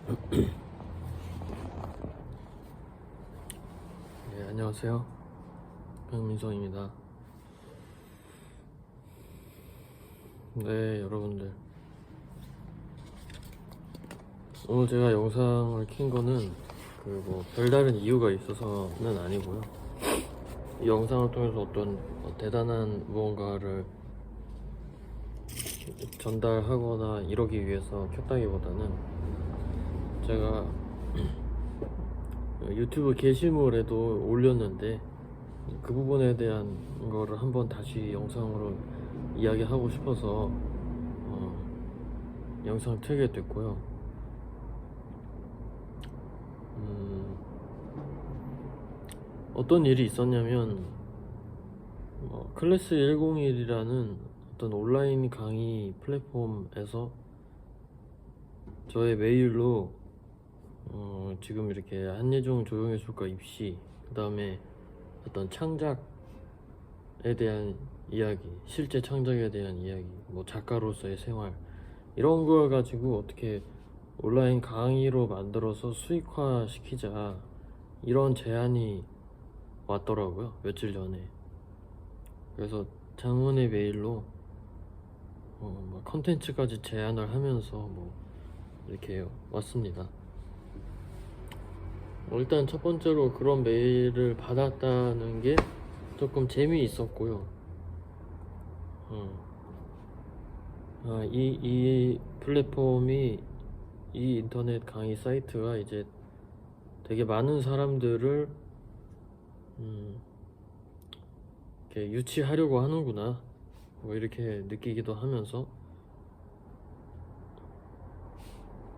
네, 안녕하세요. 박민성입니다. 네, 여러분들. 오늘 제가 영상을 킨 거는 별다른 이유가 있어서는 아니고요. 이 영상을 통해서 어떤 대단한 무언가를 전달하거나 이러기 위해서 켰다기보다는 제가 유튜브 게시물에도 올렸는데 그 부분에 대한 거를 한번 다시 영상으로 이야기하고 싶어서 영상을 틀게 됐고요. 어떤 일이 있었냐면 클래스 101이라는 어떤 온라인 강의 플랫폼에서 저의 메일로 지금 이렇게 한예종 조용예술과 입시, 그 다음에 어떤 창작에 대한 이야기, 실제 창작에 대한 이야기, 작가로서의 생활, 이런 걸 가지고 어떻게 온라인 강의로 만들어서 수익화 시키자, 이런 제안이 왔더라고요, 며칠 전에. 그래서 장문의 메일로 컨텐츠까지 제안을 하면서 이렇게 왔습니다. 일단 첫 번째로 그런 메일을 받았다는 게 조금 재미있었고요. 이 플랫폼이, 이 인터넷 강의 사이트가 이제 되게 많은 사람들을 이렇게 유치하려고 하는구나, 이렇게 느끼기도 하면서,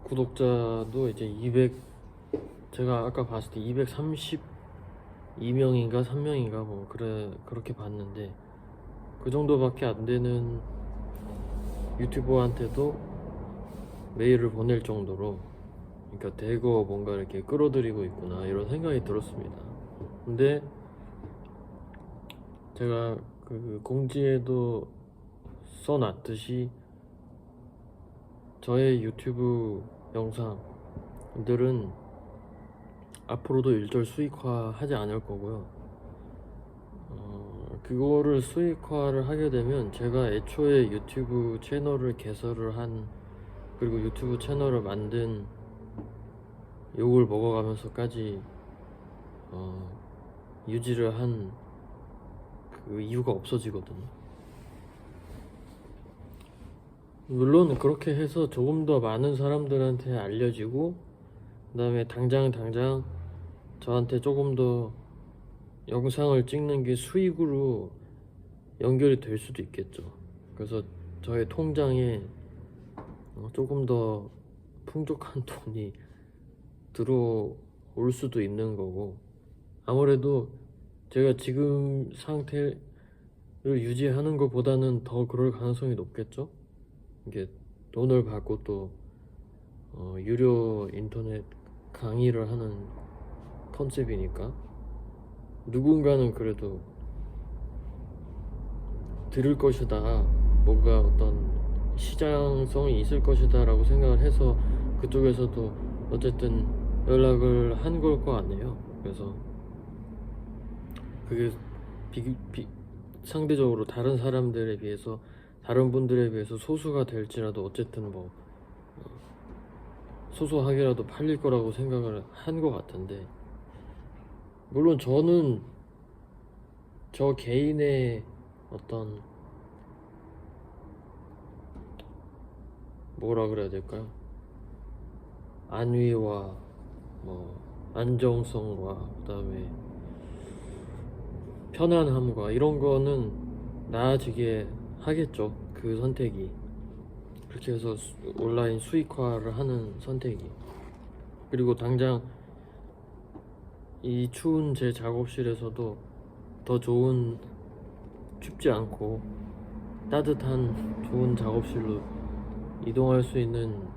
구독자도 이제 제가 아까 봤을 때 232명인가 3명인가 그렇게 봤는데, 그 정도밖에 안 되는 유튜버한테도 메일을 보낼 정도로, 그러니까 대거 뭔가 이렇게 끌어들이고 있구나, 이런 생각이 들었습니다. 근데 제가 그 공지에도 써놨듯이 저의 유튜브 영상들은 앞으로도 일절 수익화하지 않을 거고요. 그거를 수익화를 하게 되면 제가 애초에 유튜브 채널을 개설을 그리고 유튜브 채널을 만든, 욕을 먹어가면서까지 유지를 한 그 이유가 없어지거든요. 물론 그렇게 해서 조금 더 많은 사람들한테 알려지고, 그 다음에 당장 저한테 조금 더 영상을 찍는 게 수익으로 연결이 될 수도 있겠죠. 그래서 저의 통장에 조금 더 풍족한 돈이 들어올 수도 있는 거고, 아무래도 제가 지금 상태를 유지하는 것보다는 더 그럴 가능성이 높겠죠. 이게 돈을 받고 또 유료 인터넷 강의를 하는 컨셉이니까 누군가는 그래도 들을 것이다, 뭔가 어떤 시장성이 있을 것이다 라고 생각을 해서 그쪽에서도 어쨌든 연락을 한 걸 거 같네요. 그래서 그게 상대적으로 다른 사람들에 비해서, 다른 분들에 비해서 소수가 될지라도 어쨌든 소소하게라도 팔릴 거라고 생각을 한 것 같은데, 물론 저는 저 개인의 어떤, 뭐라 그래야 될까요? 안위와 안정성과 그다음에 편안함과 이런 거는 나아지게 하겠죠. 그 선택이, 그렇게 해서 온라인 수익화를 하는 선택이. 그리고 당장 이 추운 제 작업실에서도 더 좋은, 춥지 않고 따뜻한 좋은 작업실로 이동할 수 있는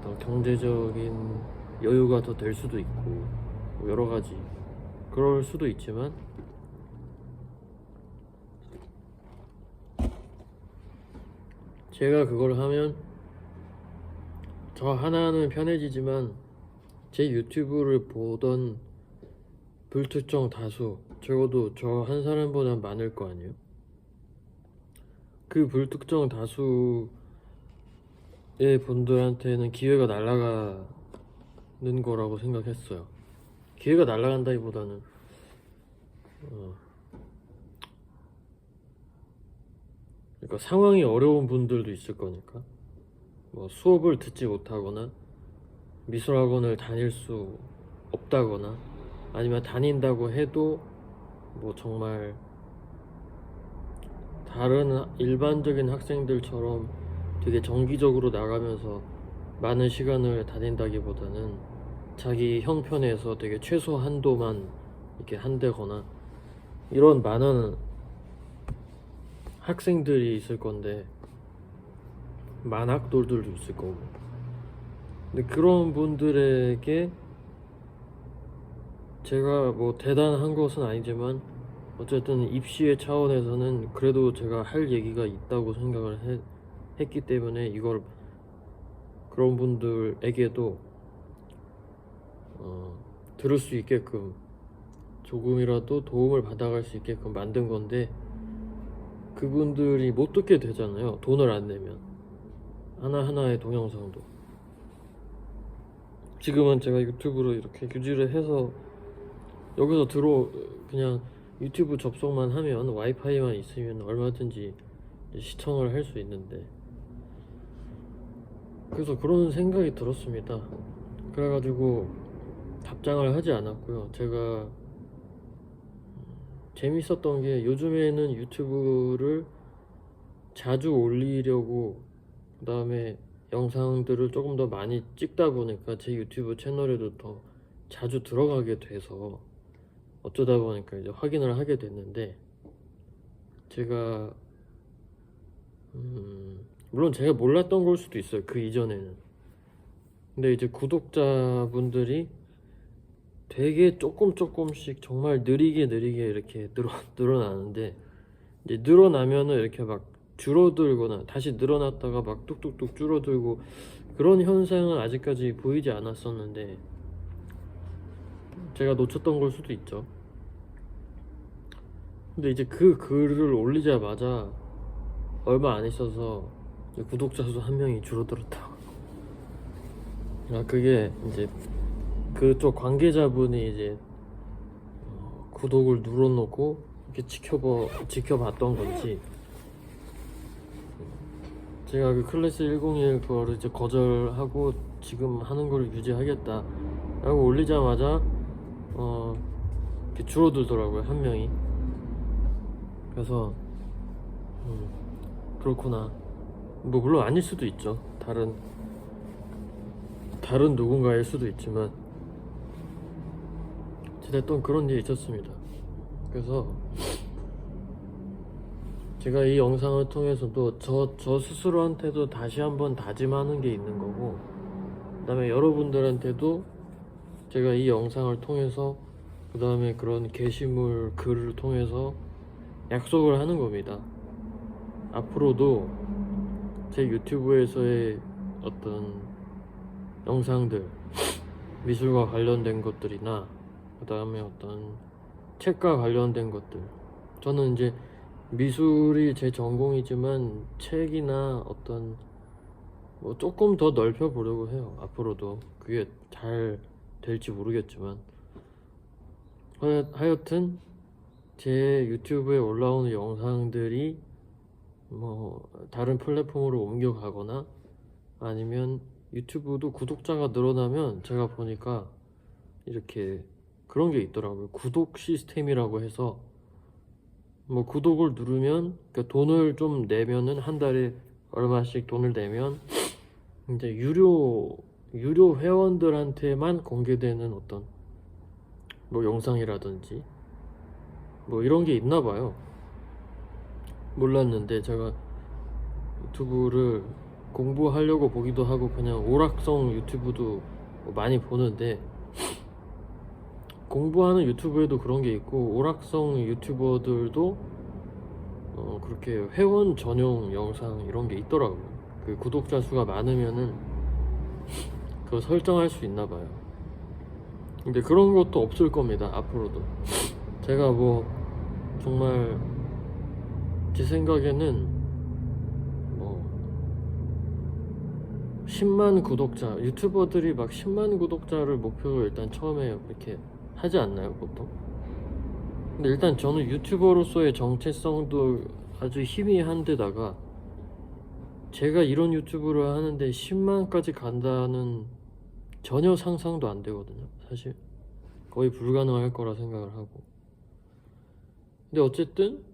더 경제적인 여유가 더 될 수도 있고, 여러 가지 그럴 수도 있지만, 제가 그걸 하면 저 하나는 편해지지만 제 유튜브를 보던 불특정 다수, 적어도 저 한 사람보다 많을 거 아니에요. 그 불특정 다수의 분들한테는 기회가 날아가는 거라고 생각했어요. 기회가 날아간다기보다는 그러니까 상황이 어려운 분들도 있을 거니까, 뭐 수업을 듣지 못하거나 미술학원을 다닐 수 없다거나, 아니면 다닌다고 해도 뭐 정말 다른 일반적인 학생들처럼 되게 정기적으로 나가면서 많은 시간을 다닌다기보다는 자기 형편에서 되게 최소 한도만 이렇게 한다거나, 이런 많은 학생들이 있을 건데, 만학도들도 있을 거고. 근데 그런 분들에게 제가 뭐 대단한 것은 아니지만 어쨌든 입시의 차원에서는 그래도 제가 할 얘기가 있다고 생각을 했기 때문에, 이걸 그런 분들에게도 들을 수 있게끔 조금이라도 도움을 받아갈 수 있게끔 만든 건데, 그분들이 못 듣게 되잖아요, 돈을 안 내면. 하나하나의 동영상도 지금은 제가 유튜브로 이렇게 유지를 해서 여기서 그냥 유튜브 접속만 하면, 와이파이만 있으면 얼마든지 시청을 할 수 있는데, 그래서 그런 생각이 들었습니다. 그래가지고 답장을 하지 않았고요. 제가 재밌었던 게, 요즘에는 유튜브를 자주 올리려고, 그 다음에 영상들을 조금 더 많이 찍다 보니까 제 유튜브 채널에도 더 자주 들어가게 돼서, 어쩌다 보니까 이제 확인을 하게 됐는데, 제가 물론 제가 몰랐던 걸 수도 있어요, 그 이전에는. 근데 이제 구독자분들이 되게 조금씩 정말 느리게 이렇게 늘어나는데, 이제 늘어나면은 이렇게 막 줄어들거나 다시 늘어났다가 막 뚝뚝뚝 줄어들고, 그런 현상은 아직까지 보이지 않았었는데 제가 놓쳤던 걸 수도 있죠. 근데 이제 그 글을 올리자마자 얼마 안 있어서 구독자 수 1명이 줄어들었다고. 그게 이제 그쪽 관계자분이 이제 구독을 눌러놓고 이렇게 지켜봤던 건지, 제가 그 클래스 101 그거를 이제 거절하고 지금 하는 걸 유지하겠다 라고 올리자마자 이렇게 줄어들더라고요, 1명이. 그래서 그렇구나. 뭐 물론 아닐 수도 있죠, 다른 누군가일 수도 있지만, 어쨌든 그런 일이 있었습니다. 그래서 제가 이 영상을 통해서도 저 스스로한테도 다시 한번 다짐하는 게 있는 거고, 그 다음에 여러분들한테도 제가 이 영상을 통해서, 그 다음에 그런 게시물 글을 통해서 약속을 하는 겁니다. 앞으로도 제 유튜브에서의 어떤 영상들, 미술과 관련된 것들이나 그 다음에 어떤 책과 관련된 것들, 저는 이제 미술이 제 전공이지만 책이나 어떤 뭐 조금 더 넓혀 보려고 해요, 앞으로도. 그게 잘 될지 모르겠지만, 하여튼 제 유튜브에 올라오는 영상들이 뭐 다른 플랫폼으로 옮겨가거나, 아니면 유튜브도 구독자가 늘어나면, 제가 보니까 이렇게 그런 게 있더라고요. 구독 시스템이라고 해서, 뭐 구독을 누르면, 그러니까 돈을 좀 내면은, 한 달에 얼마씩 돈을 내면 이제 유료 회원들한테만 공개되는 어떤 뭐 영상이라든지 뭐 이런 게 있나 봐요. 몰랐는데, 제가 유튜브를 공부하려고 보기도 하고 그냥 오락성 유튜브도 많이 보는데, 공부하는 유튜브에도 그런 게 있고, 오락성 유튜버들도 그렇게 회원 전용 영상 이런 게 있더라고요. 그 구독자 수가 많으면은 그거 설정할 수 있나 봐요. 근데 그런 것도 없을 겁니다, 앞으로도. 제가 뭐 정말 제 생각에는 뭐 10만 구독자, 유튜버들이 막 10만 구독자를 목표로 일단 처음에 이렇게 하지 않나요, 보통? 근데 일단 저는 유튜버로서의 정체성도 아주 희미한 데다가 제가 이런 유튜브를 하는데 10만까지 간다는 전혀 상상도 안 되거든요, 사실. 거의 불가능할 거라 생각을 하고. 근데 어쨌든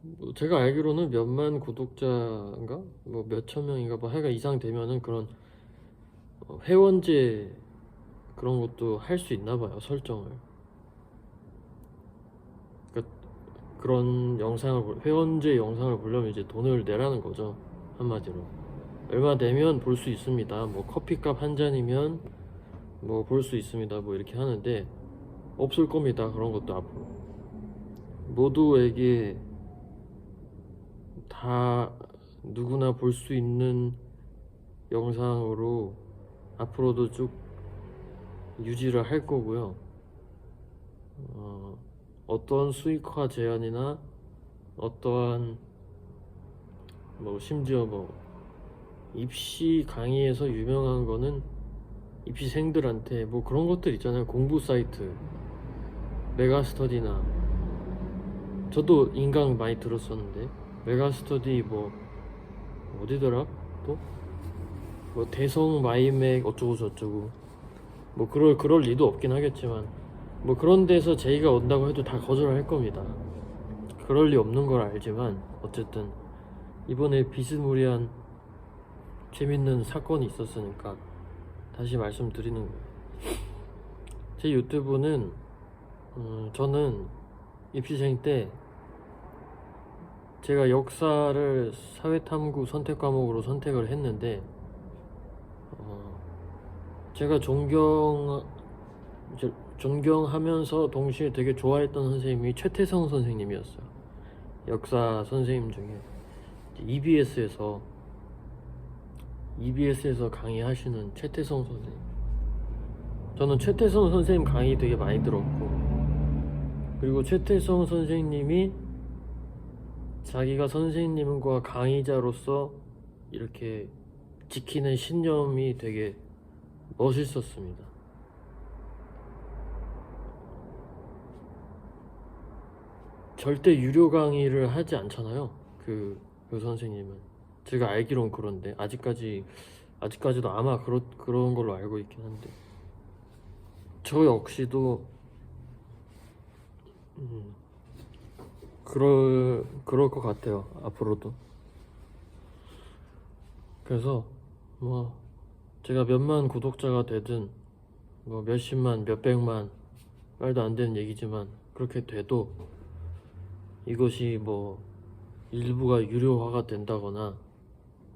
뭐 제가 알기로는 몇만 구독자인가 뭐 몇천 명인가 뭐 하여간 이상 되면은 그런 회원제 그런 것도 할 수 있나 봐요, 설정을. 그러니까 그런 영상을 회원제 영상을 보려면 이제 돈을 내라는 거죠, 한마디로. 얼마 내면 볼 수 있습니다, 뭐 커피값 한 잔이면 뭐 볼 수 있습니다, 뭐 이렇게 하는데 없을 겁니다, 그런 것도 앞으로. 모두에게 다 누구나 볼 수 있는 영상으로 앞으로도 쭉 유지를 할 거고요. 어떠한 수익화 제한이나 어떠한 뭐 심지어 뭐 입시 강의에서 유명한 거는 입시생들한테 뭐 그런 것들 있잖아요, 공부 사이트 메가스터디나. 저도 인강 많이 들었었는데 메가스터디 뭐 어디더라 또? 뭐 대성 마이맥 어쩌고 저쩌고 뭐 그럴 리도 없긴 하겠지만 뭐 그런 데서 제의가 온다고 해도 다 거절할 겁니다. 그럴 리 없는 걸 알지만 어쨌든 이번에 비스무리한 재밌는 사건이 있었으니까 다시 말씀드리는 거예요. 제 유튜브는 저는 입시생 때 제가 역사를 사회탐구 선택 과목으로 선택을 했는데 제가 존경하면서 동시에 되게 좋아했던 선생님이 최태성 선생님이었어요. 역사 선생님 중에 EBS에서 강의하시는 최태성 선생님. 저는 최태성 선생님 강의 되게 많이 들었고, 그리고 최태성 선생님이 자기가 선생님과 강의자로서 이렇게 지키는 신념이 되게 멋있었습니다. 절대 유료 강의를 하지 않잖아요, 그 선생님은. 제가 알기론 그런데 아직까지도 아마 그런 걸로 알고 있긴 한데, 저 역시도 그럴 것 같아요, 앞으로도. 그래서 뭐 제가 몇만 구독자가 되든 뭐 몇십만 몇백만, 말도 안 되는 얘기지만 그렇게 돼도 이것이 뭐 일부가 유료화가 된다거나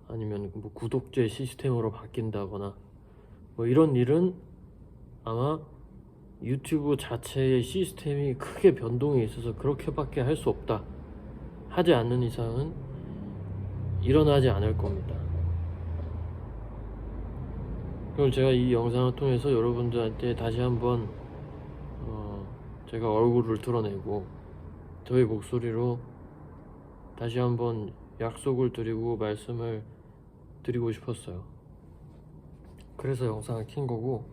아니면 뭐 구독제 시스템으로 바뀐다거나 뭐 이런 일은 아마 유튜브 자체의 시스템이 크게 변동이 있어서 그렇게밖에 할 수 없다 하지 않는 이상은 일어나지 않을 겁니다. 그럼 제가 이 영상을 통해서 여러분들한테 다시 한번 제가 얼굴을 드러내고 저의 목소리로 다시 한번 약속을 드리고 말씀을 드리고 싶었어요. 그래서 영상을 킨 거고,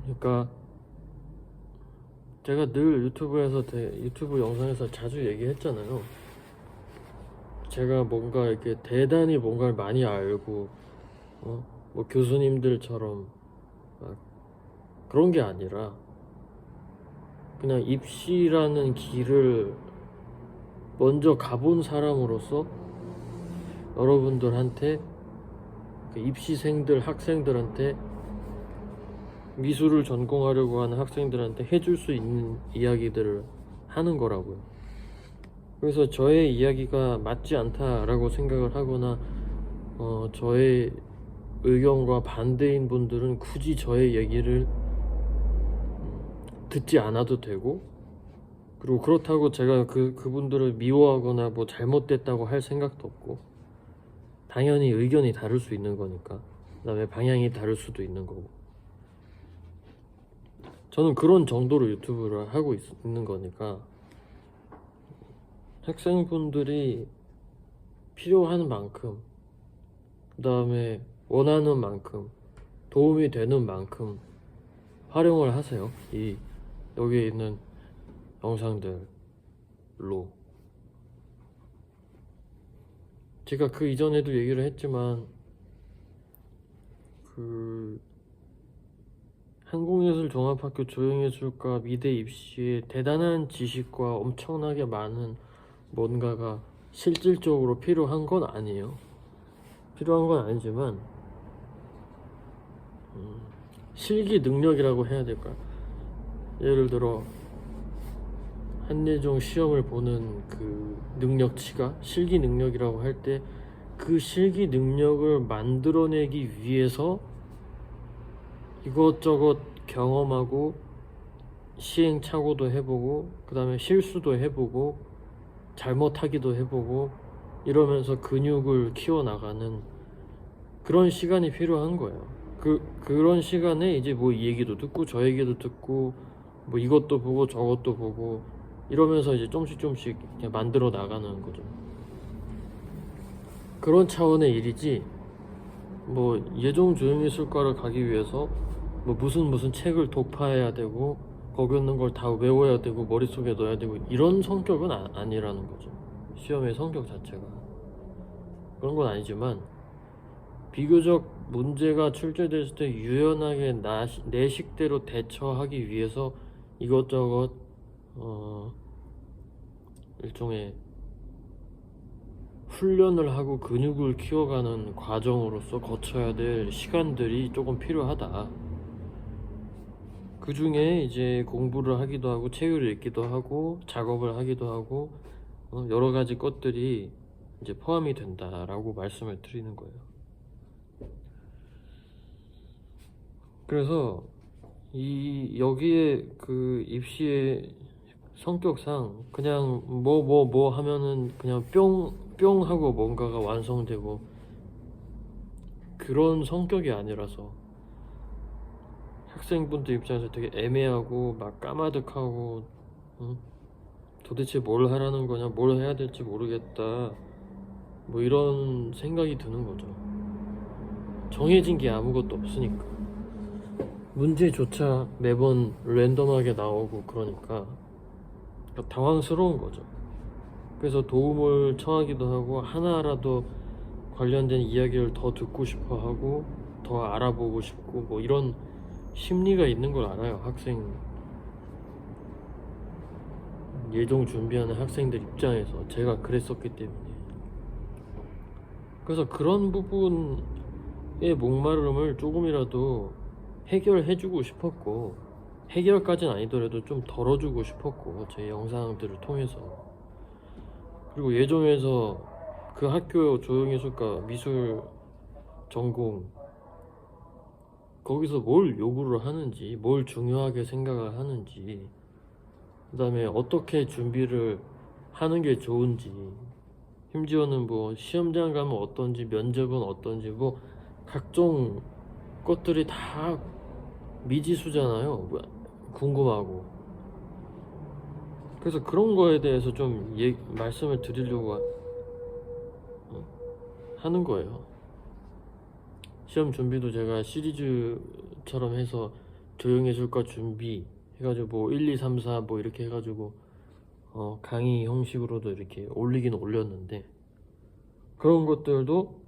그러니까 제가 늘 유튜브 영상에서 자주 얘기했잖아요. 제가 뭔가 이렇게 대단히 뭔가를 많이 알고 뭐 교수님들처럼 막 그런 게 아니라 그냥 입시라는 길을 먼저 가본 사람으로서 여러분들한테, 그 입시생들 학생들한테, 미술을 전공하려고 하는 학생들한테 해줄 수 있는 이야기들을 하는 거라고요. 그래서 저의 이야기가 맞지 않다라고 생각을 하거나 저의 의견과 반대인 분들은 굳이 저의 얘기를 듣지 않아도 되고, 그리고 그렇다고 제가 그분들을 미워하거나 뭐 잘못됐다고 할 생각도 없고, 당연히 의견이 다를 수 있는 거니까. 그다음에 방향이 다를 수도 있는 거고. 저는 그런 정도로 유튜브를 하고 있는 거니까 학생분들이 필요한 만큼, 그 다음에 원하는 만큼, 도움이 되는 만큼 활용을 하세요. 여기에 있는 영상들로. 제가 그 이전에도 얘기를 했지만 한국예술종합학교 조형예술과 미대 입시에 대단한 지식과 엄청나게 많은 뭔가가 실질적으로 필요한 건 아니에요. 필요한 건 아니지만 실기 능력이라고 해야 될까요? 예를 들어 한예종 시험을 보는 그 능력치가 실기 능력이라고 할 때 그 실기 능력을 만들어내기 위해서 이것저것 경험하고 시행착오도 해보고 그 다음에 실수도 해보고 잘못하기도 해보고 이러면서 근육을 키워나가는 그런 시간이 필요한 거예요. 그런 시간에 이제 뭐 이 얘기도 듣고 저 얘기도 듣고 뭐 이것도 보고 저것도 보고 이러면서 이제 조금씩 그냥 만들어 나가는 거죠. 그런 차원의 일이지 뭐 예종 조형예술과를 가기 위해서 뭐 무슨 책을 독파해야 되고 거기 있는 걸 다 외워야 되고 머릿속에 넣어야 되고 이런 성격은 아니라는 거죠. 시험의 성격 자체가 그런 건 아니지만 비교적 문제가 출제됐을 때 유연하게 내 식대로 대처하기 위해서 이것저것 일종의 훈련을 하고 근육을 키워가는 과정으로서 거쳐야 될 시간들이 조금 필요하다. 그 중에 이제 공부를 하기도 하고 책을 읽기도 하고 작업을 하기도 하고 여러 가지 것들이 이제 포함이 된다라고 말씀을 드리는 거예요. 그래서 여기에 그 입시의 성격상 그냥 뭐 하면은 그냥 뿅 하고 뭔가가 완성되고 그런 성격이 아니라서 학생분들 입장에서 되게 애매하고 막 까마득하고 도대체 뭘 하라는 거냐, 뭘 해야 될지 모르겠다 뭐 이런 생각이 드는 거죠. 정해진 게 아무것도 없으니까 문제조차 매번 랜덤하게 나오고 그러니까 당황스러운 거죠. 그래서 도움을 청하기도 하고 하나라도 관련된 이야기를 더 듣고 싶어 하고 더 알아보고 싶고 뭐 이런 심리가 있는 걸 알아요. 예종 준비하는 학생들 입장에서 제가 그랬었기 때문에. 그래서 그런 부분의 목마름을 조금이라도 해결해주고 싶었고 해결까지는 아니더라도 좀 덜어주고 싶었고 제 영상들을 통해서. 그리고 예종에서 그 학교 조형예술과 미술 전공 거기서 뭘 요구를 하는지 뭘 중요하게 생각을 하는지 그 다음에 어떻게 준비를 하는 게 좋은지 심지어는 뭐 시험장 가면 어떤지 면접은 어떤지 뭐 각종 것들이 다 미지수잖아요. 궁금하고. 그래서 그런 거에 대해서 좀 말씀을 드리려고 하는 거예요. 시험 준비도 제가 시리즈처럼 해서 조형예술과 준비 해가지고 뭐 1, 2, 3, 4 뭐 이렇게 해가지고 강의 형식으로도 이렇게 올리긴 올렸는데 그런 것들도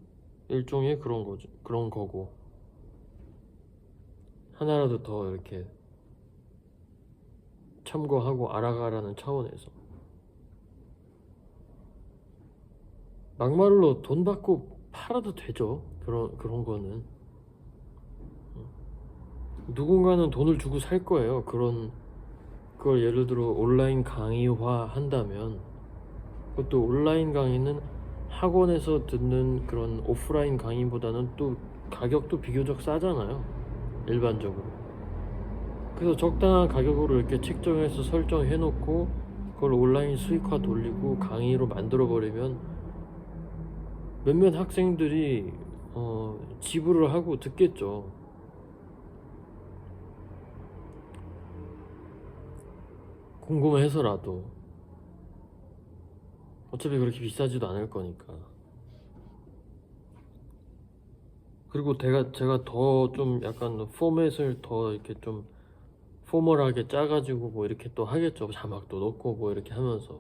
일종의 그런 거고 하나라도 더 이렇게 참고하고 알아가라는 차원에서 막말로 돈 받고 팔아도 되죠. 그런 거는 누군가는 돈을 주고 살 거예요. 그걸 예를 들어 온라인 강의화 한다면 그것도 온라인 강의는 학원에서 듣는 그런 오프라인 강의보다는 또 가격도 비교적 싸잖아요. 일반적으로. 그래서 적당한 가격으로 이렇게 책정해서 설정해 놓고 그걸 온라인 수익화 돌리고 강의로 만들어 버리면 몇몇 학생들이 지불을 하고 듣겠죠. 궁금해서라도. 어차피 그렇게 비싸지도 않을 거니까. 그리고 제가 더 좀 약간 포맷을 더 이렇게 좀 포멀하게 짜가지고 뭐 이렇게 또 하겠죠. 자막도 넣고 뭐 이렇게 하면서.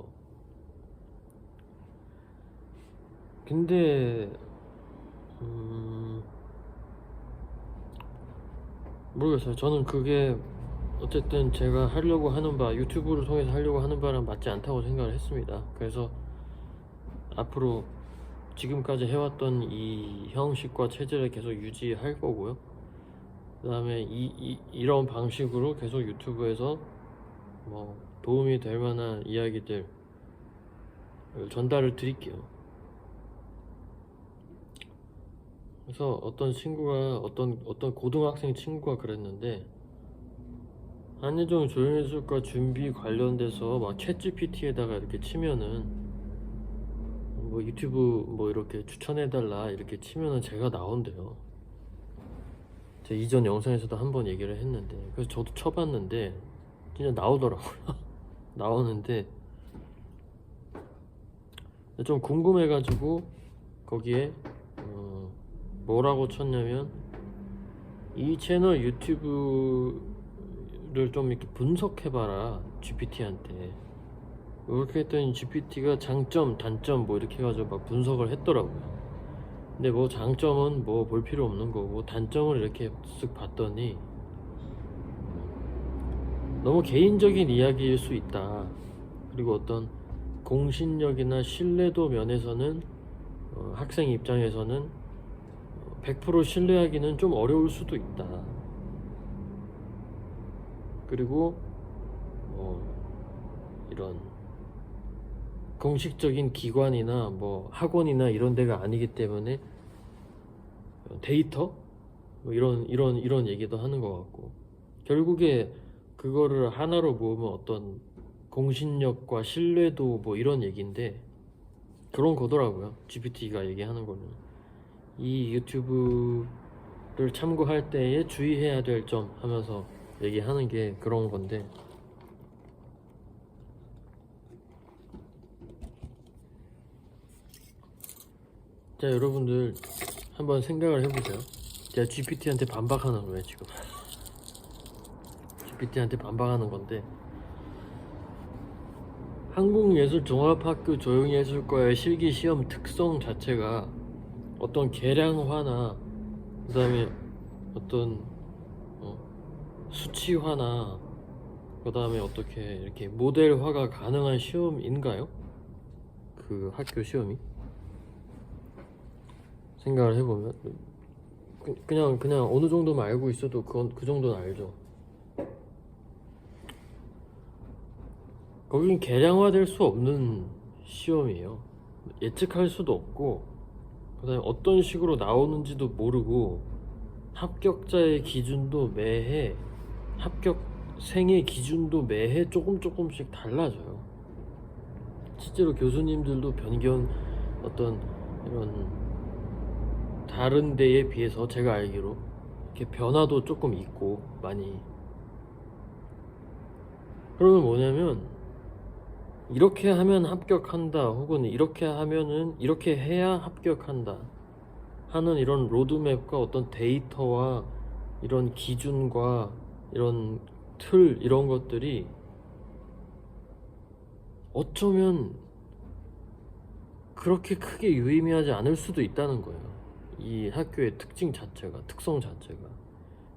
근데 모르겠어요. 저는 그게 어쨌든 제가 하려고 하는 바, 유튜브를 통해서 하려고 하는 바랑 맞지 않다고 생각을 했습니다. 그래서 앞으로 지금까지 해왔던 이 형식과 체질을 계속 유지할 거고요. 그 다음에 이런 방식으로 계속 유튜브에서 뭐 도움이 될 만한 이야기들 전달을 드릴게요. 그래서 어떤 친구가 어떤 고등학생 친구가 그랬는데, 한예종 조연예술과 준비 관련돼서 막 챗GPT에다가 이렇게 치면은 뭐 유튜브 뭐 이렇게 추천해달라 이렇게 치면은 제가 나온대요. 제 이전 영상에서도 한번 얘기를 했는데, 그래서 저도 쳐봤는데 진짜 나오더라고요. 나오는데 좀 궁금해가지고 거기에 뭐라고 쳤냐면, 이 채널 유튜브를 좀 이렇게 분석해봐라 GPT한테. 이렇게 했더니 GPT가 장점, 단점 뭐 이렇게 해가지고 막 분석을 했더라고요. 근데 뭐 장점은 뭐 볼 필요 없는 거고, 단점을 이렇게 쓱 봤더니 너무 개인적인 이야기일 수 있다. 그리고 어떤 공신력이나 신뢰도 면에서는 학생 입장에서는 100% 신뢰하기는 좀 어려울 수도 있다. 그리고 이런 공식적인 기관이나 뭐 학원이나 이런 데가 아니기 때문에 데이터? 뭐 이런 얘기도 하는 것 같고, 결국에 그거를 하나로 모으면 어떤 공신력과 신뢰도 뭐 이런 얘기인데, 그런 거더라고요. GPT가 얘기하는 거는. 이 유튜브를 참고할 때에 주의해야 될 점 하면서 얘기하는 게 그런 건데, 자, 여러분들 한번 생각을 해보세요. 제가 GPT한테 반박하는 거예요 지금. GPT한테 반박하는 건데, 한국예술종합학교 조형예술과의 실기시험 특성 자체가 어떤 계량화나 그 다음에 어떤 수치화나 그 다음에 어떻게 이렇게 모델화가 가능한 시험인가요? 그 학교 시험이? 생각을 해보면 그냥 어느 정도만 알고 있어도 그 정도는 알죠. 거긴 계량화될 수 없는 시험이에요. 예측할 수도 없고, 그 다음에 어떤 식으로 나오는지도 모르고, 합격자의 기준도 매해, 합격생의 기준도 매해 조금씩 달라져요. 실제로 교수님들도 변경, 어떤 이런 다른 데에 비해서 제가 알기로 이렇게 변화도 조금 있고 많이. 그러면 뭐냐면, 이렇게 하면 합격한다, 혹은 이렇게 하면은 이렇게 해야 합격한다 하는 이런 로드맵과 어떤 데이터와 이런 기준과 이런 틀, 이런 것들이 어쩌면 그렇게 크게 유의미하지 않을 수도 있다는 거예요. 이 학교의 특징 자체가, 특성 자체가.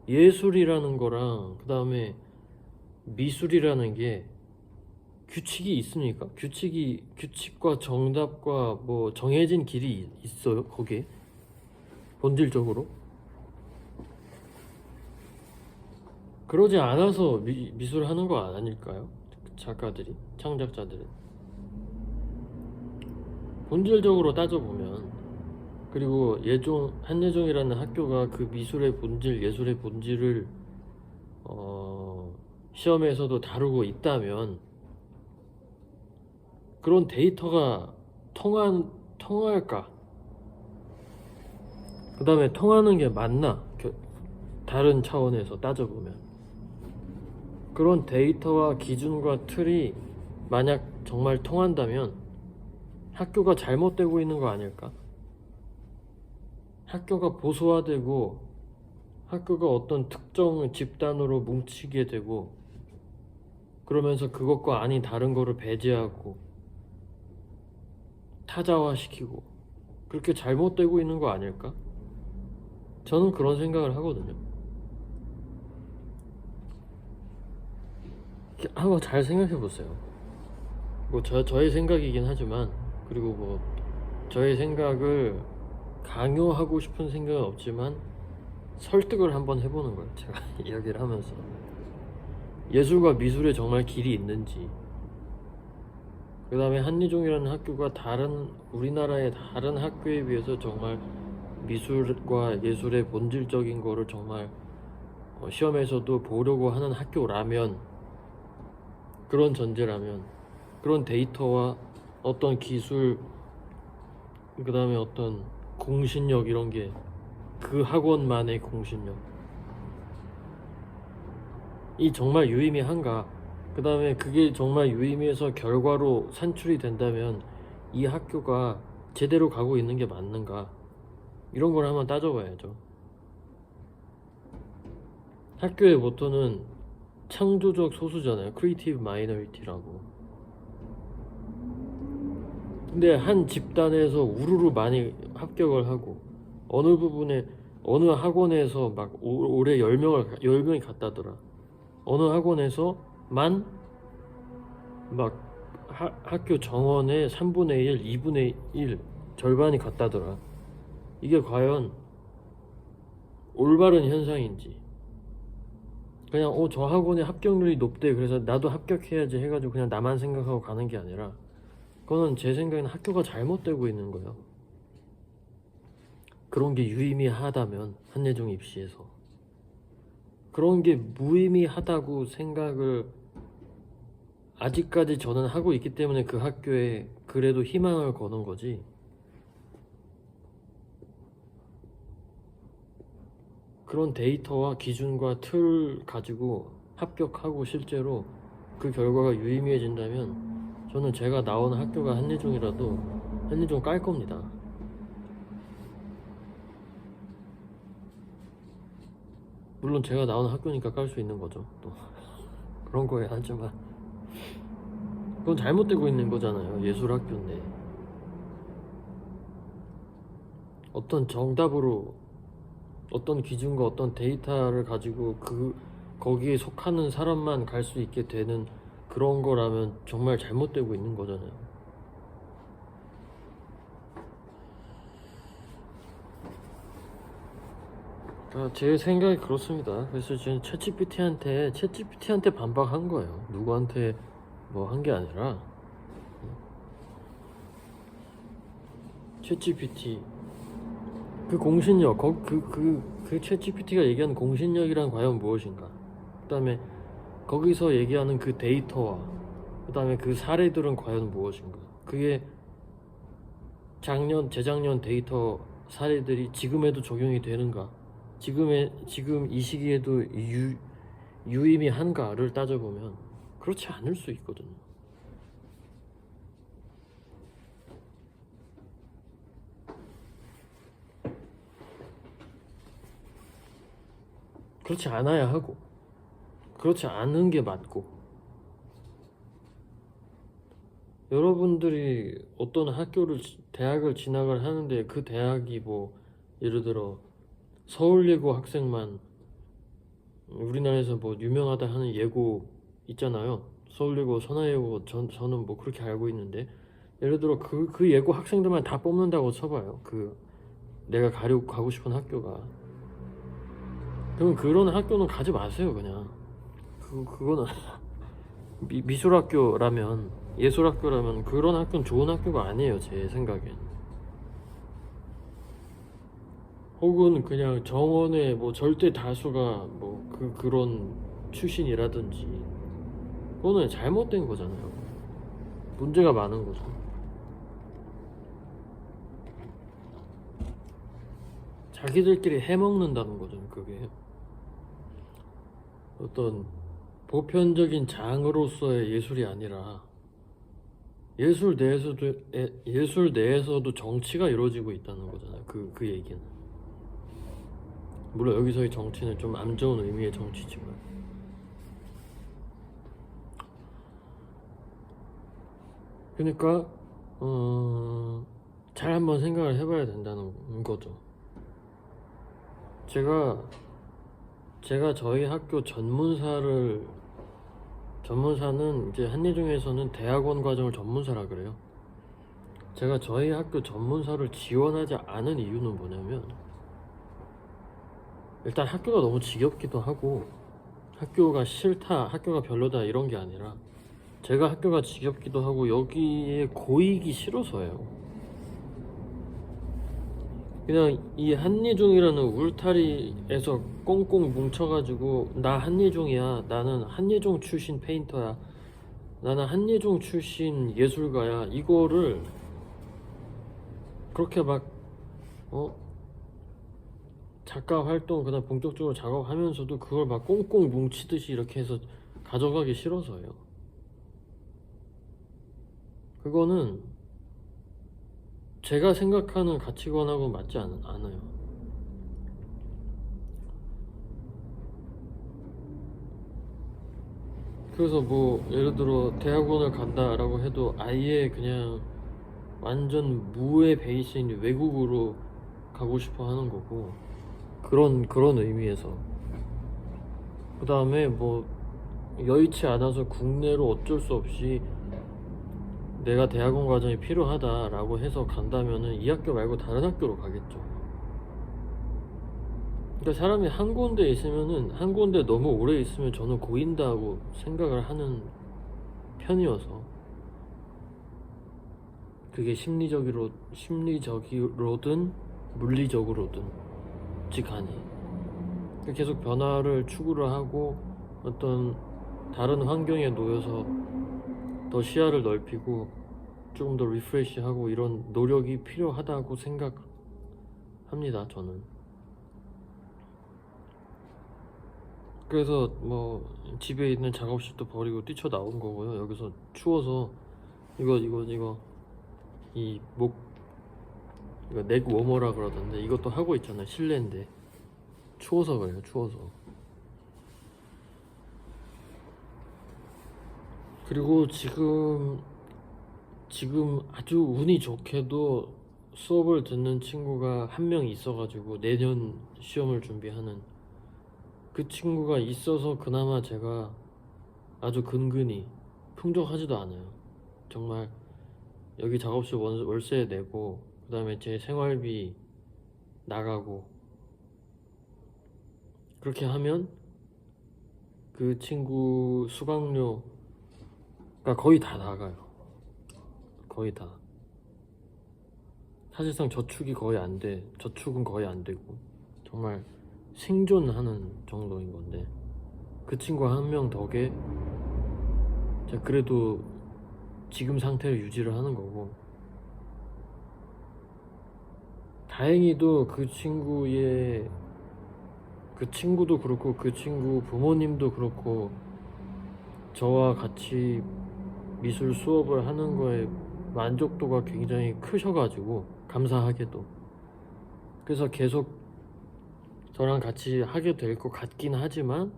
예술이라는 거랑 그 다음에 미술이라는 게 규칙이 있습니까? 규칙과 정답과 뭐 정해진 길이 있어요, 거기에? 본질적으로? 그러지 않아서 미술을 하는 거 아닐까요? 작가들이, 창작자들이. 본질적으로 따져보면. 그리고 한예종이라는 학교가 그 미술의 본질, 예술의 본질을 시험에서도 다루고 있다면, 그런 데이터가 통할까? 그 다음에 통하는 게 맞나? 다른 차원에서 따져보면 그런 데이터와 기준과 틀이 만약 정말 통한다면 학교가 잘못되고 있는 거 아닐까? 학교가 보수화되고 학교가 어떤 특정 집단으로 뭉치게 되고 그러면서 그것과 아닌 다른 거를 배제하고 타자화시키고 그렇게 잘못되고 있는 거 아닐까? 저는 그런 생각을 하거든요. 한번 잘 생각해 보세요. 뭐 저의 생각이긴 하지만 그리고 뭐 저의 생각을 강요하고 싶은 생각은 없지만 설득을 한번 해보는 거예요. 제가 이야기를 하면서 예술과 미술에 정말 길이 있는지, 그 다음에 한예종이라는 학교가 다른 우리나라의 다른 학교에 비해서 정말 미술과 예술의 본질적인 거를 정말 시험에서도 보려고 하는 학교라면, 그런 전제라면, 그런 데이터와 어떤 기술, 그 다음에 어떤 공신력 이런 게 그 학원만의 공신력 이 정말 유의미한가? 그 다음에 그게 정말 유의미해서 결과로 산출이 된다면 이 학교가 제대로 가고 있는 게 맞는가? 이런 걸 한번 따져봐야죠. 학교의 모토는 창조적 소수잖아요. 크리에이티브 마이너리티라고. 근데 한 집단에서 우르르 많이 합격을 하고 어느 부분에 어느 학원에서 막 올해 10명이 갔다더라. 어느 학원에서만 막 학교 정원의 3분의 1, 2분의 1 절반이 갔다더라. 이게 과연 올바른 현상인지, 그냥 저 학원의 합격률이 높대 그래서 나도 합격해야지 해가지고 그냥 나만 생각하고 가는 게 아니라, 그거는 제 생각에는 학교가 잘못되고 있는 거예요. 그런 게 유의미하다면 한예종 입시에서 그런 게 무의미하다고 생각을 아직까지 저는 하고 있기 때문에 그 학교에 그래도 희망을 거는 거지. 그런 데이터와 기준과 틀 가지고 합격하고 실제로 그 결과가 유의미해진다면 저는 제가 나오는 학교가 한예종이라도 한예종 깔 겁니다. 물론 제가 나오는 학교니까 깔 수 있는 거죠. 또 그런 거에 하지만 그건 잘못되고 있는 거잖아요. 예술학교인데 어떤 정답으로 어떤 기준과 어떤 데이터를 가지고 거기에 속하는 사람만 갈 수 있게 되는 그런 거라면 정말 잘못되고 있는 거잖아요. 제 생각이 그렇습니다. 그래서 지금 챗GPT한테 반박한 거예요. 누구한테 뭐 한 게 아니라 챗GPT 그 공신력, 그 챗GPT가 얘기하는 공신력이란 과연 무엇인가? 그 다음에 거기서 얘기하는 그 데이터와 그 다음에 그 사례들은 과연 무엇인가? 그게 재작년 데이터 사례들이 지금에도 적용이 되는가? 지금 이 시기에도 유의미한가를 따져보면 그렇지 않을 수 있거든요. 그렇지 않아야 하고 그렇지 않은 게 맞고, 여러분들이 어떤 대학을 진학을 하는데 그 대학이 뭐 예를 들어 서울예고 학생만, 우리나라에서 뭐 유명하다 하는 예고 있잖아요. 서울예고, 선화예고, 저는 뭐 그렇게 알고 있는데, 예를 들어 그 예고 학생들만 다 뽑는다고 쳐봐요. 내가 가고 싶은 학교가. 그럼 그런 학교는 가지 마세요. 그냥 그거는 미술학교라면, 예술학교라면 그런 학교는 좋은 학교가 아니에요. 제 생각엔. 혹은 그냥 정원의 뭐 절대 다수가 뭐 그런 출신이라든지, 그거는 잘못된 거잖아요. 문제가 많은 거죠. 자기들끼리 해먹는다는 거죠. 그게 어떤 보편적인 장으로서의 예술이 아니라 예술 내에서도 정치가 이루어지고 있다는 거잖아요. 그 얘기는. 물론 여기서의 정치는 좀 안 좋은 의미의 정치지만. 그러니까 잘 한번 생각을 해봐야 된다는 거죠. 제가 저희 학교 전문사는 이제 한예종에서는 대학원 과정을 전문사라 그래요. 제가 저희 학교 전문사를 지원하지 않은 이유는 뭐냐면, 일단 학교가 너무 지겹기도 하고 학교가 싫다, 학교가 별로다 이런 게 아니라 제가 학교가 지겹기도 하고 여기에 고이기 싫어서예요. 그냥 이 한예종이라는 울타리에서 꽁꽁 뭉쳐가지고 나 한예종이야, 나는 한예종 출신 페인터야, 나는 한예종 출신 예술가야, 이거를 그렇게 막 작가 활동 그다음 본격적으로 작업하면서도 그걸 막 꽁꽁 뭉치듯이 이렇게 해서 가져가기 싫어서요. 그거는 제가 생각하는 가치관하고 맞지 않아요. 그래서 뭐 예를 들어 대학원을 간다라고 해도 아예 그냥 완전 무의 베이스인 외국으로 가고 싶어 하는 거고, 그런 의미에서. 그 다음에 뭐 여의치 않아서 국내로 어쩔 수 없이 내가 대학원 과정이 필요하다라고 해서 간다면은 이 학교 말고 다른 학교로 가겠죠. 그러니까 사람이 한 군데 있으면은 한 군데 너무 오래 있으면 저는 고인다고 생각을 하는 편이어서, 그게 심리적으로든 물리적으로든 직하니 계속 변화를 추구를 하고 어떤 다른 환경에 놓여서 더 시야를 넓히고 조금 더 리프레시하고 이런 노력이 필요하다고 생각합니다, 저는. 그래서 뭐 집에 있는 작업실도 버리고 뛰쳐나온 거고요. 여기서 추워서 이거 넥 워머라 그러던데 이것도 하고 있잖아요. 실내인데 추워서 그래요. 추워서. 그리고 지금 아주 운이 좋게도 수업을 듣는 친구가 한 명 있어가지고 내년 시험을 준비하는 그 친구가 있어서 그나마 제가 아주 근근히 풍족하지도 않아요. 정말 여기 작업실 월세 내고 그 다음에 제 생활비 나가고 그렇게 하면 그 친구 수강료가 거의 다 나가요. 거의 다. 사실상 저축은 거의 안 되고 정말 생존하는 정도인 건데, 그 친구 한 명 덕에 제가 그래도 지금 상태를 유지를 하는 거고, 다행히도 그 친구도 그렇고 그 친구 부모님도 그렇고 저와 같이 미술 수업을 하는 거에 만족도가 굉장히 크셔가지고, 감사하게도. 그래서 계속 저랑 같이 하게 될 것 같긴 하지만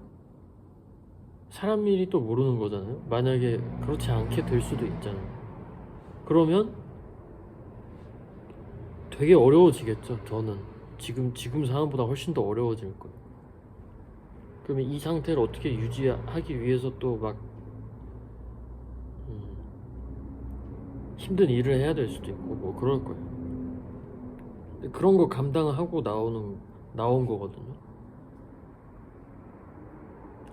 사람 일이 또 모르는 거잖아요. 만약에 그렇지 않게 될 수도 있잖아요. 그러면 되게 어려워지겠죠. 저는 지금 상황보다 훨씬 더 어려워질 거예요. 그러면 이 상태를 어떻게 유지하기 위해서 또 막 힘든 일을 해야 될 수도 있고 뭐 그럴 거예요. 근데 그런 거 감당하고 나온 거거든요.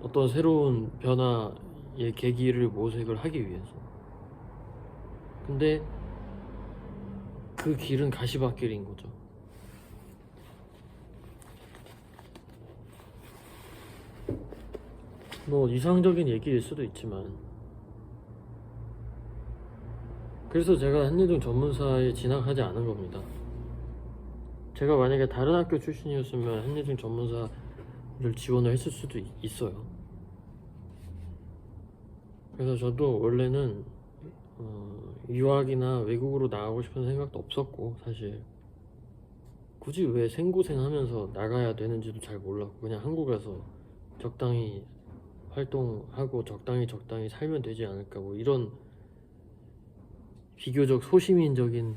어떤 새로운 변화의 계기를 모색을 하기 위해서. 근데 그 길은 가시밭길인 거죠. 뭐 이상적인 얘기일 수도 있지만, 그래서 제가 한예종 전문사에 진학하지 않은 겁니다. 제가 만약에 다른 학교 출신이었으면 한예종 전문사를 지원을 했을 수도 있어요. 그래서 저도 원래는 유학이나 외국으로 나가고 싶은 생각도 없었고, 사실 굳이 왜 생고생하면서 나가야 되는지도 잘 몰랐고, 그냥 한국에서 적당히 활동하고 적당히 살면 되지 않을까, 뭐 이런 비교적 소시민적인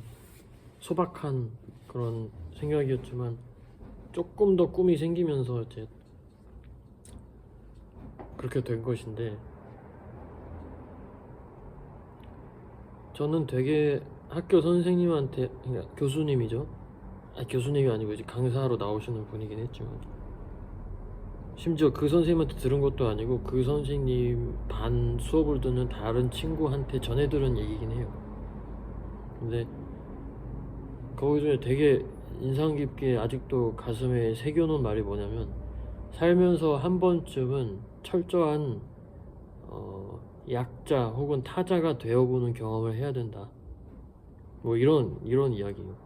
소박한 그런 생각이었지만, 조금 더 꿈이 생기면서 이제 그렇게 된 것인데, 저는 되게 학교 선생님한테, 그러니까 교수님이죠. 교수님이 아니고 이제 강사로 나오시는 분이긴 했지만, 심지어 그 선생님한테 들은 것도 아니고 그 선생님 반 수업을 듣는 다른 친구한테 전해 들은 얘기긴 해요. 근데 거기 중에 되게 인상 깊게 아직도 가슴에 새겨놓은 말이 뭐냐면, 살면서 한 번쯤은 철저한 약자 혹은 타자가 되어보는 경험을 해야 된다, 뭐 이런 이야기예요.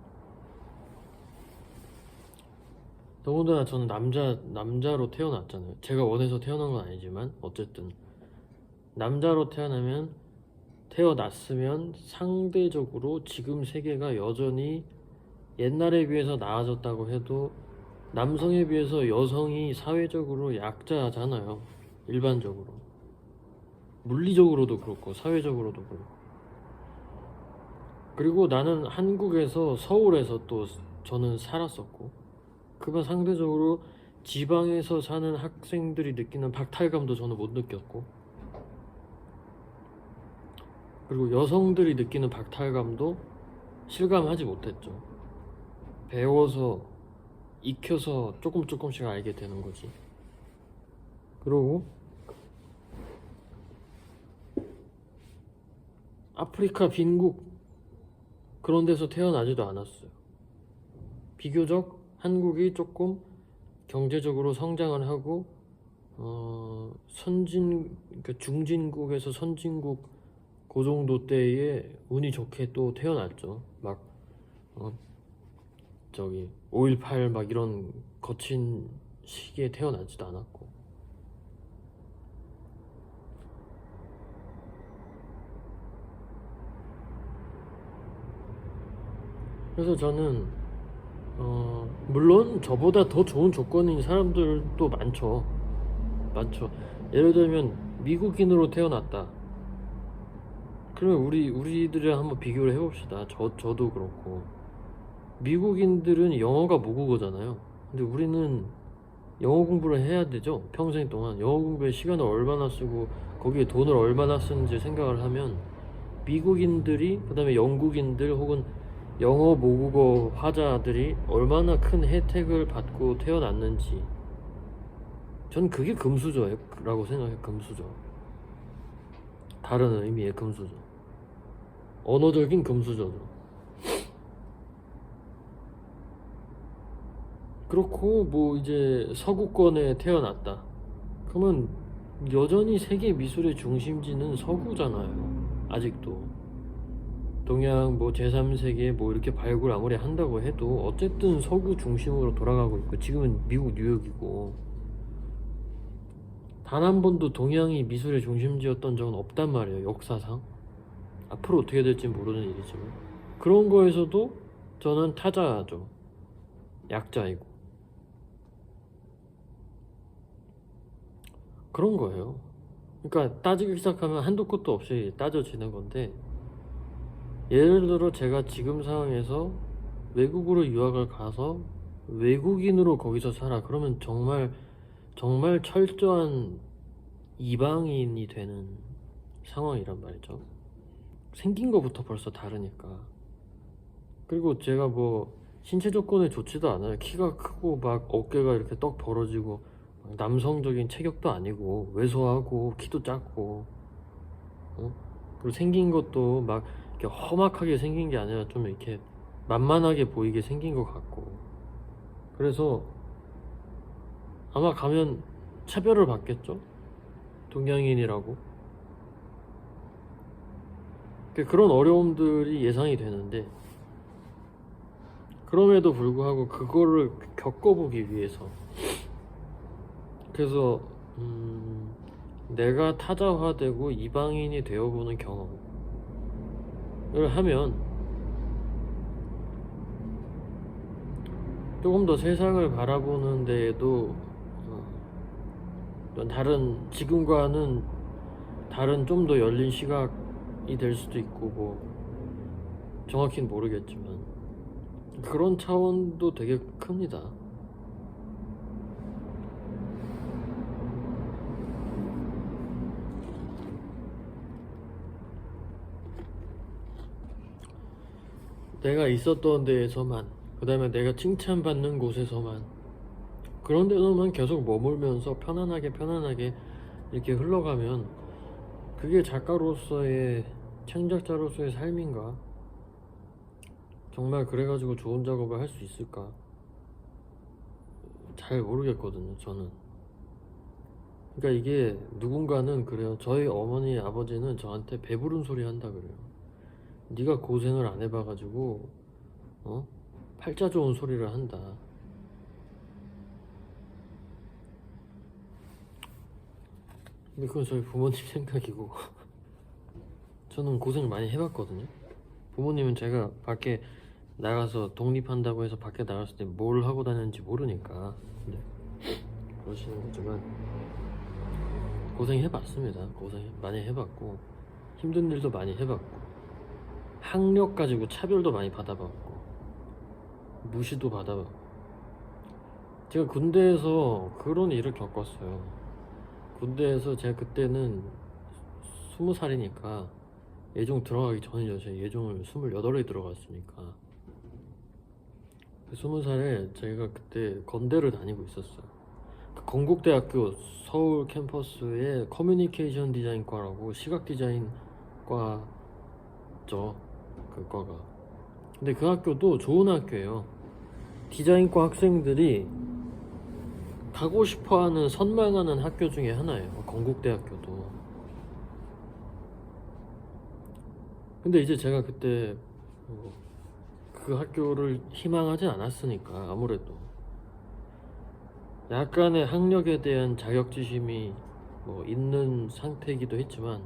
더군다나 저는 남자로 태어났잖아요. 제가 원해서 태어난 건 아니지만 어쨌든 남자로 태어났으면 상대적으로 지금 세계가 여전히 옛날에 비해서 나아졌다고 해도 남성에 비해서 여성이 사회적으로 약자잖아요. 일반적으로. 물리적으로도 그렇고 사회적으로도 그렇고. 그리고 나는 한국에서, 서울에서 또 저는 살았었고, 그건 상대적으로 지방에서 사는 학생들이 느끼는 박탈감도 저는 못 느꼈고, 그리고 여성들이 느끼는 박탈감도 실감하지 못했죠. 배워서 익혀서 조금씩 알게 되는 거지. 그리고 아프리카 빈국 그런 데서 태어나지도 않았어요. 비교적 한국이 조금 경제적으로 성장을 하고 그러니까 중진국에서 선진국 그 정도 때에 운이 좋게 또 태어났죠. 막 5.18 막 이런 거친 시기에 태어나지도 않았고. 그래서 저는 물론 저보다 더 좋은 조건인 사람들도 많죠. 예를 들면 미국인으로 태어났다. 그러면 우리들이랑 한번 비교를 해봅시다. 저도 그렇고, 미국인들은 영어가 모국어잖아요. 근데 우리는 영어 공부를 해야 되죠. 평생 동안 영어 공부에 시간을 얼마나 쓰고 거기에 돈을 얼마나 쓰는지 생각을 하면, 미국인들이, 그 다음에 영국인들 혹은 영어 모국어 화자들이 얼마나 큰 혜택을 받고 태어났는지, 전 그게 금수저라고 생각해요. 금수저. 다른 의미의 금수저. 언어적인 금수저죠. 그렇고 뭐 이제 서구권에 태어났다. 그러면 여전히 세계 미술의 중심지는 서구잖아요. 아직도. 동양 뭐 제3세계 뭐 이렇게 발굴 아무리 한다고 해도 어쨌든 서구 중심으로 돌아가고 있고, 지금은 미국 뉴욕이고, 단 한 번도 동양이 미술의 중심지였던 적은 없단 말이에요. 역사상. 앞으로 어떻게 될지 모르는 일이지만, 그런 거에서도 저는 타자죠. 약자이고. 그런 거예요. 그러니까 따지기 시작하면 한도 끝도 없이 따져지는 건데, 예를 들어 제가 지금 상황에서 외국으로 유학을 가서 외국인으로 거기서 살아. 그러면 정말 철저한 이방인이 되는 상황이란 말이죠. 생긴 거부터 벌써 다르니까. 그리고 제가 뭐 신체 조건이 좋지도 않아요. 키가 크고 막 어깨가 이렇게 떡 벌어지고 남성적인 체격도 아니고, 왜소하고 키도 작고, 그리고 생긴 것도 막 이렇게 험악하게 생긴 게 아니라 좀 이렇게 만만하게 보이게 생긴 것 같고. 그래서 아마 가면 차별을 받겠죠. 동양인이라고. 그런 어려움들이 예상이 되는데, 그럼에도 불구하고 그거를 겪어보기 위해서, 그래서 내가 타자화되고 이방인이 되어보는 경험을 하면 조금 더 세상을 바라보는 데에도 다른, 지금과는 다른 좀 더 열린 시각이 될 수도 있고, 뭐 정확히는 모르겠지만 그런 차원도 되게 큽니다. 내가 있었던 데에서만, 그 다음에 내가 칭찬받는 곳에서만, 그런 데서만 계속 머물면서 편안하게 이렇게 흘러가면 그게 작가로서의, 창작자로서의 삶인가? 정말 그래가지고 좋은 작업을 할 수 있을까? 잘 모르겠거든요, 저는. 그러니까 이게 누군가는 그래요. 저희 어머니 아버지는 저한테 배부른 소리 한다 그래요. 네가 고생을 안 해봐가지고 팔자 좋은 소리를 한다. 근데 그건 저희 부모님 생각이고 저는 고생을 많이 해봤거든요. 부모님은 제가 밖에 나가서 독립한다고 해서 밖에 나갔을 때 뭘 하고 다녔는지 모르니까 그러시는 거지만, 고생해봤습니다. 고생 많이 해봤고 힘든 일도 많이 해봤고 학력 가지고 차별도 많이 받아봤고 무시도 받아봤고, 제가 군대에서 그런 일을 겪었어요. 군대에서 제가 그때는 20살이니까 예종 들어가기 전이죠. 제가 예종을 28에 들어갔으니까 20살에 제가 그때 건대를 다니고 있었어요. 그 건국대학교 서울 캠퍼스에 커뮤니케이션 디자인과라고 시각 디자인과죠, 그 과가. 근데 그 학교도 좋은 학교예요. 디자인과 학생들이 가고 싶어하는, 선망하는 학교 중에 하나예요, 건국대학교도. 근데 이제 제가 그때 그 학교를 희망하지 않았으니까 아무래도 약간의 학력에 대한 자격지심이 있는 상태이기도 했지만,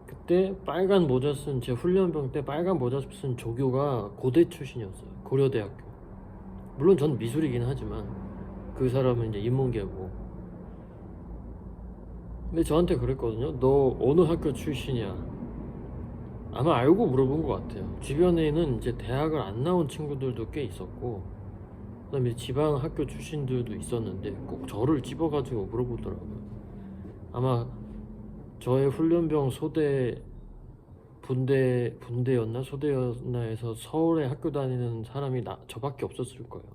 그때 빨간 모자 쓴, 제 훈련병 때 빨간 모자 쓴 조교가 고대 출신이었어요. 고려대학교. 물론 전 미술이긴 하지만 그 사람은 이제 인문계고. 근데 저한테 그랬거든요. 너 어느 학교 출신이야? 아마 알고 물어본 것 같아요. 주변에는 이제 대학을 안 나온 친구들도 꽤 있었고, 그 다음에 지방 학교 출신들도 있었는데 꼭 저를 집어가지고 물어보더라고요. 아마 저의 훈련병 소대, 분대였나 소대였나 해서 서울에 학교 다니는 사람이 저밖에 없었을 거예요.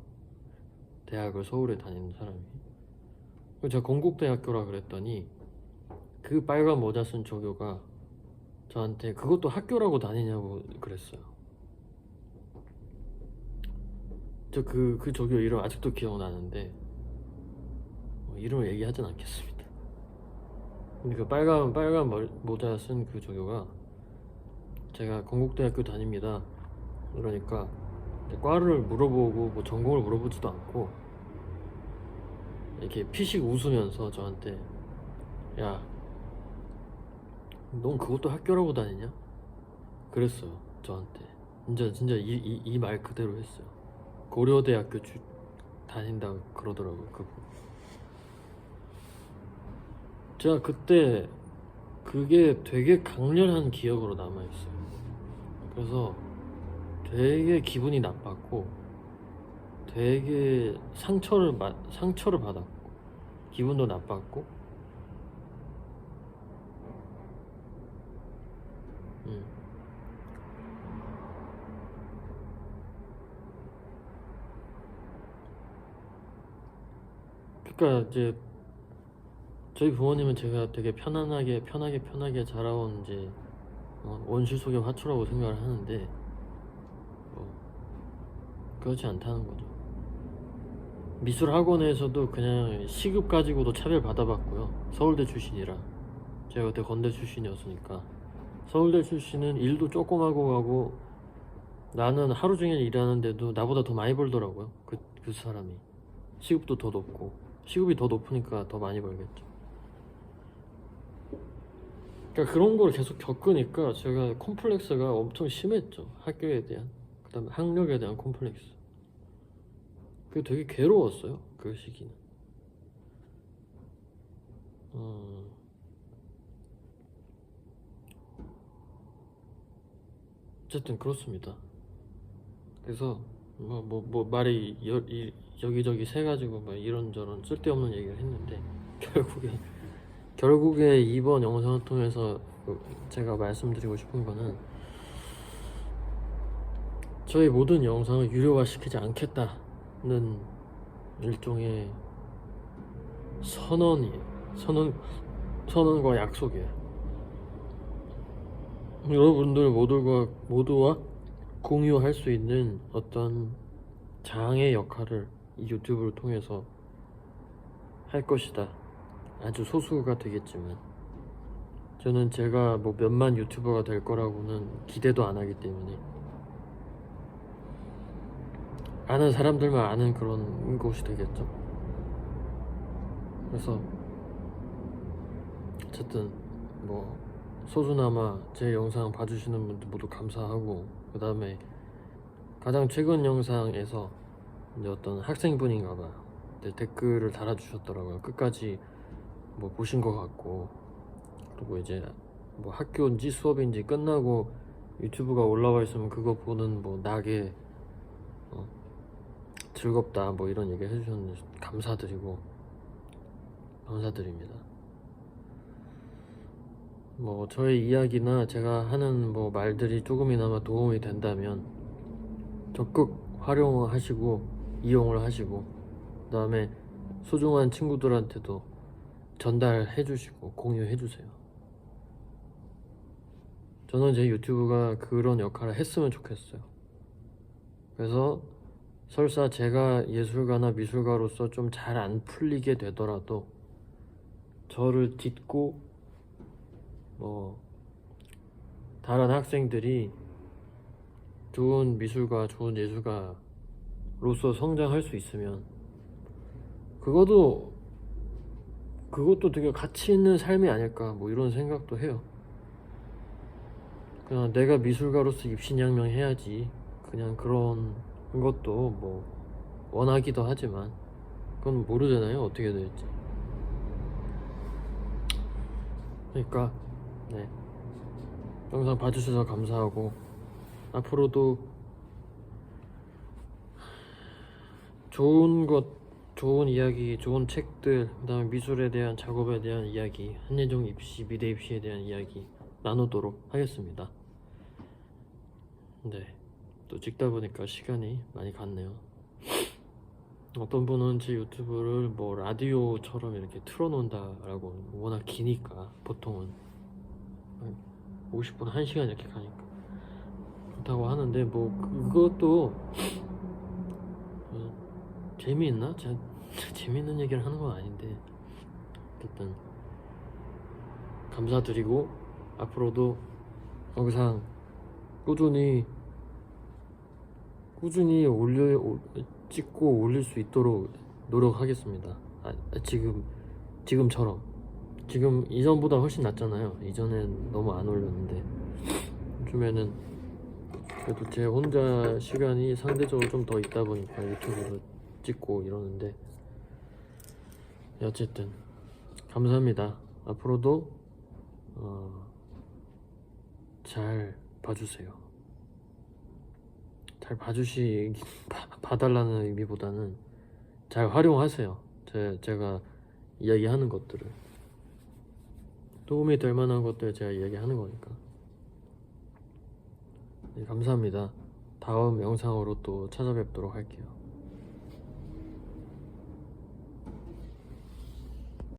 대학을 서울에 다니는 사람이. 제가 건국대학교라 그랬더니 그 빨간 모자 쓴 조교가 저한테 그것도 학교라고 다니냐고 그랬어요. 저 그 조교 이름 아직도 기억나는데 이름을 얘기하진 않겠습니다. 근데 그 빨간 모자 쓴 그 조교가, 제가 건국대학교 다닙니다 그러니까 과를 물어보고 뭐 전공을 물어보지도 않고 이렇게 피식 웃으면서 저한테, 야, 넌 그것도 학교라고 다니냐? 그랬어요, 저한테. 진짜 이 말 그대로 했어요. 고려대학교 다닌다 그러더라고요, 그분. 제가 그때 그게 되게 강렬한 기억으로 남아있어요. 그래서 되게 기분이 나빴고 되게 상처를 받았고 기분도 나빴고 그러니까 이제 저희 부모님은 제가 되게 편하게 자라온 이제 원시 속의 화초라고 생각을 하는데 그렇지 않다는 거죠. 미술 학원에서도 그냥 시급 가지고도 차별 받아봤고요. 서울대 출신이라. 제가 그때 건대 출신이었으니까. 서울대 출신은 일도 조금 하고 가고 나는 하루 종일 일하는데도 나보다 더 많이 벌더라고요. 그 사람이. 시급도 더 높고, 시급이 더 높으니까 더 많이 벌겠죠. 그러니까 그런 걸 계속 겪으니까 제가 콤플렉스가 엄청 심했죠. 학교에 대한, 그다음에 학력에 대한 콤플렉스. 그게 되게 괴로웠어요. 그 시기는. 어쨌든 그렇습니다. 그래서 말이 여기저기 새가지고 막 이런저런 쓸데없는 얘기를 했는데 결국에 이번 영상을 통해서 제가 말씀드리고 싶은 거는 저희 모든 영상을 유료화 시키지 않겠다는 일종의 선언과 약속이에요. 여러분들 모두와 공유할 수 있는 어떤 장의 역할을 이 유튜브를 통해서 할 것이다. 아주 소수가 되겠지만 저는 제가 뭐 몇만 유튜버가 될 거라고는 기대도 안 하기 때문에 아는 사람들만 아는 그런 곳이 되겠죠. 그래서 어쨌든 뭐 소수나마 제 영상 봐주시는 분들 모두 감사하고, 그 다음에 가장 최근 영상에서 이제 어떤 학생분인가봐요. 댓글을 달아주셨더라고요. 끝까지 뭐 보신 것 같고, 그리고 이제 뭐 학교인지 수업인지 끝나고 유튜브가 올라와 있으면 그거 보는 뭐 낙에 즐겁다 뭐 이런 얘기 해주셨는데 감사드립니다. 뭐 저의 이야기나 제가 하는 뭐 말들이 조금이나마 도움이 된다면 적극 활용하시고 이용을 하시고, 그 다음에 소중한 친구들한테도 전달해 주시고 공유해 주세요. 저는 제 유튜브가 그런 역할을 했으면 좋겠어요. 그래서 설사 제가 예술가나 미술가로서 좀 잘 안 풀리게 되더라도 저를 딛고 뭐 다른 학생들이 좋은 미술가, 좋은 예술가로서 성장할 수 있으면 그것도 되게 가치 있는 삶이 아닐까 뭐 이런 생각도 해요. 그냥 내가 미술가로서 입신양명 해야지 그냥 그런 것도 뭐 원하기도 하지만 그건 모르잖아요, 어떻게 될지. 그러니까 네, 영상 봐주셔서 감사하고 앞으로도 좋은 이야기, 좋은 책들, 그 다음에 미술에 대한 작업에 대한 이야기, 한예종 입시, 미대 입시에 대한 이야기 나누도록 하겠습니다. 네, 또 찍다 보니까 시간이 많이 갔네요. 어떤 분은 제 유튜브를 뭐 라디오처럼 이렇게 틀어놓는다라고, 워낙 기니까 보통은 50분, 1시간 이렇게 가니까 그렇다고 하는데 뭐 그것도 재미있나? 재미있는 얘기를 하는 건 아닌데 어쨌든 감사드리고 앞으로도 영상 꾸준히 찍고 올릴 수 있도록 노력하겠습니다. 지금처럼. 지금 이전보다 훨씬 낫잖아요. 이전엔 너무 안 올렸는데 요즘에는 그래도 제 혼자 시간이 상대적으로 좀 더 있다 보니까 유튜브를 찍고 이러는데, 어쨌든 감사합니다. 앞으로도 잘 봐주세요. 잘 봐달라는 의미보다는 잘 활용하세요. 제가 이야기하는 것들을, 도움이 될 만한 것들 제가 이야기하는 거니까. 네, 감사합니다. 다음 영상으로 또 찾아뵙도록 할게요.